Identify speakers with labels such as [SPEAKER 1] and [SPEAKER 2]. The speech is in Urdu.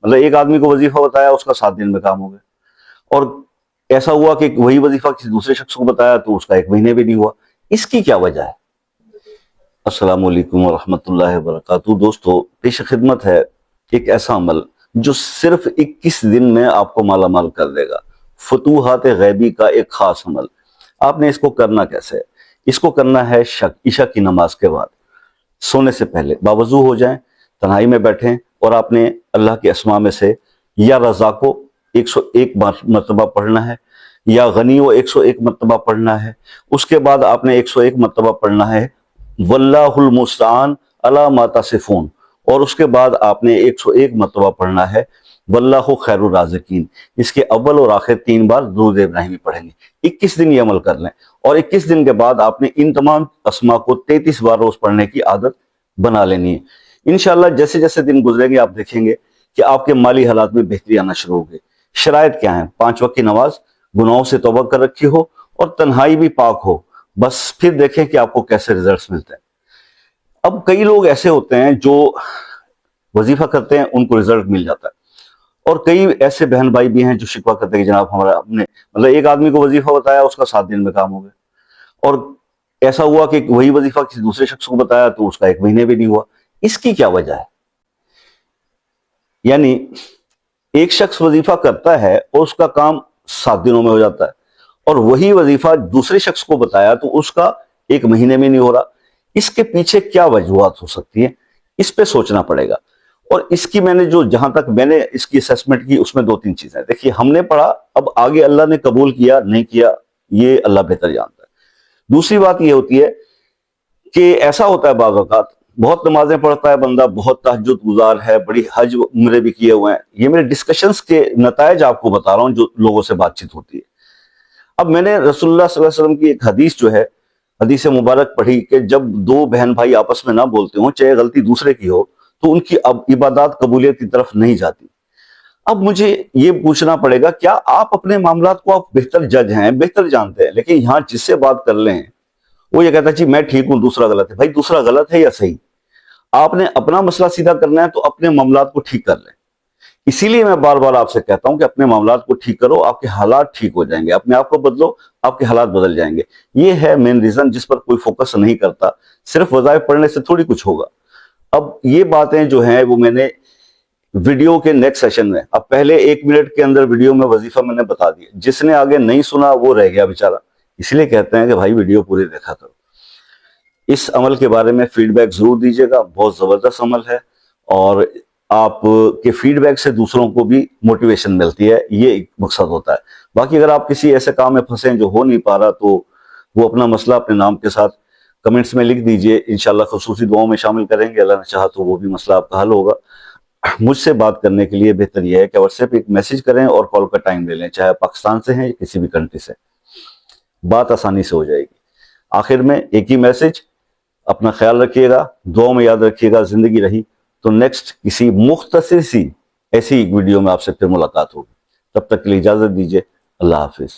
[SPEAKER 1] مطلب ایک آدمی کو وظیفہ بتایا، اس کا 7 دن میں کام ہو گیا، اور ایسا ہوا کہ وہی وظیفہ کسی دوسرے شخص کو بتایا تو اس کا 1 مہینے بھی نہیں ہوا۔ اس کی کیا وجہ ہے؟ السلام علیکم ورحمۃ اللہ وبرکاتہ۔ دوستو، پیش خدمت ہے ایک ایسا عمل جو صرف 21 دن میں آپ کو مالا مال کر دے گا، فتوحات غیبی کا ایک خاص عمل۔ آپ نے اس کو کرنا کیسے ہے؟ اس کو کرنا ہے عشاء کی نماز کے بعد، سونے سے پہلے باوضو ہو جائیں، تنہائی میں بیٹھیں، اور آپ نے اللہ کے اسماء میں سے یا رزاقو 101 مرتبہ پڑھنا ہے، یا غنیو 101 مرتبہ پڑھنا ہے۔ اس کے بعد آپ نے 101 مرتبہ پڑھنا ہے واللہ المستعان علی ما تصفون، اور اس کے بعد آپ نے 101 مرتبہ پڑھنا ہے واللہ خیر الرازقین۔ اس کے اول اور آخر 3 بار درود ابراہیمی پڑھیں گے۔ 21 دن یہ عمل کر لیں، اور 21 دن کے بعد آپ نے ان تمام اسماء کو 33 بار روز پڑھنے کی عادت بنا لینی ہے۔ انشاءاللہ جیسے جیسے دن گزریں گے آپ دیکھیں گے کہ آپ کے مالی حالات میں بہتری آنا شروع ہوگی۔ شرائط کیا ہیں؟ 5 وقت کی نماز، گناہوں سے توبہ کر رکھی ہو، اور تنہائی بھی پاک ہو، بس پھر دیکھیں کہ آپ کو کیسے رزلٹس ملتے ہیں۔ اب کئی لوگ ایسے ہوتے ہیں جو وظیفہ کرتے ہیں، ان کو رزلٹ مل جاتا ہے، اور کئی ایسے بہن بھائی بھی ہیں جو شکوہ کرتے ہیں کہ جناب ہم نے مطلب ایک آدمی کو وظیفہ بتایا، اس کا 7 دن میں کام ہو گیا، اور ایسا ہوا کہ وہی وظیفہ کسی دوسرے شخص کو بتایا تو اس کا 1 مہینے بھی نہیں ہوا۔ اس کی کیا وجہ ہے؟ یعنی ایک شخص وظیفہ کرتا ہے اور اس کا کام 7 دنوں میں ہو جاتا ہے، اور وہی وظیفہ دوسرے شخص کو بتایا تو اس کا 1 مہینے میں نہیں ہو رہا۔ اس کے پیچھے کیا وجوہات ہو سکتی ہیں؟ اس پہ سوچنا پڑے گا، اور اس کی میں نے جہاں تک میں نے اس کی اسیسمنٹ کی، اس میں 2-3 چیزیں دیکھیے۔ ہم نے پڑھا، اب آگے اللہ نے قبول کیا نہیں کیا یہ اللہ بہتر جانتا ہے۔ دوسری بات یہ ہوتی ہے کہ ایسا ہوتا ہے بعض اوقات بہت نمازیں پڑھتا ہے بندہ، بہت تہجد گزار ہے، بڑی حج عمرے بھی کیے ہوئے ہیں، یہ میرے ڈسکشنز کے نتائج آپ کو بتا رہا ہوں جو لوگوں سے بات چیت ہوتی ہے۔ اب میں نے رسول اللہ صلی اللہ علیہ وسلم کی ایک حدیث جو ہے، حدیث مبارک پڑھی کہ جب 2 بہن بھائی آپس میں نہ بولتے ہوں، چاہے غلطی دوسرے کی ہو، تو ان کی عبادات قبولیت کی طرف نہیں جاتی۔ اب مجھے یہ پوچھنا پڑے گا، کیا آپ اپنے معاملات کو آپ بہتر جج ہیں، بہتر جانتے ہیں، لیکن یہاں جس سے بات کر لیں وہ یہ کہتا ہے جی میں ٹھیک ہوں، دوسرا غلط ہے۔ بھائی دوسرا غلط ہے یا صحیح؟ آپ نے اپنا مسئلہ سیدھا کرنا ہے تو اپنے معاملات کو ٹھیک کر لیں۔ اسی لیے میں بار بار آپ سے کہتا ہوں کہ اپنے معاملات کو ٹھیک کرو، آپ کے حالات ٹھیک ہو جائیں گے۔ اپنے آپ کو بدلو، آپ کے حالات بدل جائیں گے۔ یہ ہے مین ریزن جس پر کوئی فوکس نہیں کرتا۔ صرف وظائف پڑھنے سے تھوڑی کچھ ہوگا۔ اب یہ باتیں جو ہیں وہ میں نے ویڈیو کے نیکسٹ سیشن میں، اب پہلے 1 منٹ کے اندر ویڈیو میں وظیفہ میں نے بتا دیا، جس نے آگے نہیں سنا وہ رہ گیا بیچارہ۔ اس لیے کہتے ہیں کہ بھائی ویڈیو پوری دیکھا کرو۔ اس عمل کے بارے میں فیڈ بیک ضرور دیجیے گا، بہت زبردست عمل ہے، اور آپ کے فیڈ بیک سے دوسروں کو بھی موٹیویشن ملتی ہے، یہ ایک مقصد ہوتا ہے۔ باقی اگر آپ کسی ایسے کام میں پھنسے ہیں جو ہو نہیں پا رہا تو وہ اپنا مسئلہ اپنے نام کے ساتھ کمنٹس میں لکھ دیجئے، انشاءاللہ خصوصی دعاؤں میں شامل کریں گے، اللہ نے چاہا تو وہ بھی مسئلہ آپ کا حل ہوگا۔ مجھ سے بات کرنے کے لیے بہتر یہ ہے کہ واٹس ایپ ایک میسج کریں اور کال کا ٹائم لے لیں، چاہے پاکستان سے ہیں یا کسی بھی کنٹری سے، بات آسانی سے ہو جائے گی۔ آخر میں ایک ہی میسج، اپنا خیال رکھیے گا، دعاؤں میں یاد رکھیے گا۔ زندگی رہی تو نیکسٹ کسی مختصر سی ایسی ایک ویڈیو میں آپ سے پھر ملاقات ہوگی۔ تب تک کے لیے اجازت دیجیے، اللہ حافظ۔